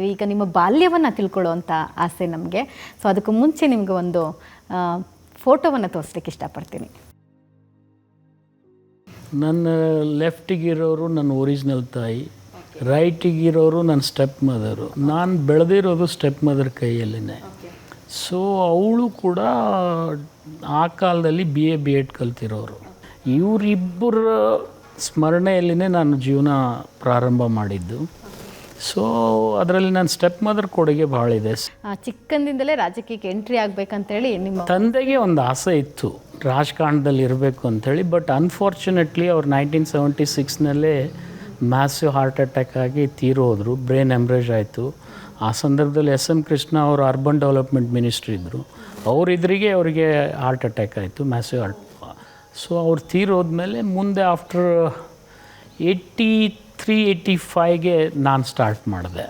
ಈಗ ನಿಮ್ಮ ಬಾಲ್ಯವನ್ನು ತಿಳ್ಕೊಳ್ಳುವಂಥ ಆಸೆ ನಮಗೆ. ಸೊ ಅದಕ್ಕೂ ಮುಂಚೆ ನಿಮಗೆ ಒಂದು ಫೋಟೋವನ್ನು ತೋರಿಸ್ಲಿಕ್ಕೆ ಇಷ್ಟಪಡ್ತೀನಿ. ನನ್ನ ಲೆಫ್ಟಿಗಿರೋರು ನನ್ನ ಒರಿಜಿನಲ್ ತಾಯಿ, ರೈಟಿಗಿರೋರು ನನ್ನ ಸ್ಟೆಪ್ ಮದರು. ನಾನು ಬೆಳೆದಿರೋದು ಸ್ಟೆಪ್ ಮದರ್ ಕೈಯಲ್ಲೇ. ಸೊ ಅವಳು ಕೂಡ ಆ ಕಾಲದಲ್ಲಿ BA BEd ಕಲ್ತಿರೋರು. ಇವರಿಬ್ಬರ ಸ್ಮರಣೆಯಲ್ಲಿನೇ ನಾನು ಜೀವನ ಪ್ರಾರಂಭ ಮಾಡಿದ್ದು. ಸೊ ಅದರಲ್ಲಿ ನನ್ನ ಸ್ಟೆಪ್ ಮದರ್ ಕೊಡುಗೆ ಭಾಳ ಇದೆ. ಚಿಕ್ಕಂದಿಂದಲೇ ರಾಜಕೀಯಕ್ಕೆ ಎಂಟ್ರಿ ಆಗಬೇಕಂತೇಳಿ ನಿಮ್ಮ ತಂದೆಗೆ ಒಂದು ಆಸೆ ಇತ್ತು ರಾಜಕಾರಣದಲ್ಲಿ ಇರಬೇಕು ಅಂಥೇಳಿ. ಬಟ್ ಅನ್ಫಾರ್ಚುನೇಟ್ಲಿ ಅವ್ರು 1976ನಲ್ಲೇ ಮ್ಯಾಸಿವ್ ಹಾರ್ಟ್ ಅಟ್ಯಾಕ್ ಆಗಿ ತೀರೋದ್ರು. ಬ್ರೈನ್ ಹೆಮ್ರೇಜ್ ಆಯಿತು. ಆ ಸಂದರ್ಭದಲ್ಲಿ SM ಕೃಷ್ಣ ಅವರು ಅರ್ಬನ್ ಡೆವಲಪ್ಮೆಂಟ್ ಮಿನಿಸ್ಟ್ರಿ ಇದ್ದರು. ಅವರಿಗೆ ಹಾರ್ಟ್ ಅಟ್ಯಾಕ್ ಆಯಿತು, ಮ್ಯಾಸಿವ್ ಹಾರ್ಟ್. ಸೊ ಅವ್ರು ತೀರೋದ್ಮೇಲೆ ಮುಂದೆ ಆಫ್ಟರ್ 83-85ಗೆ ನಾನು ಸ್ಟಾರ್ಟ್ ಮಾಡಿದೆ.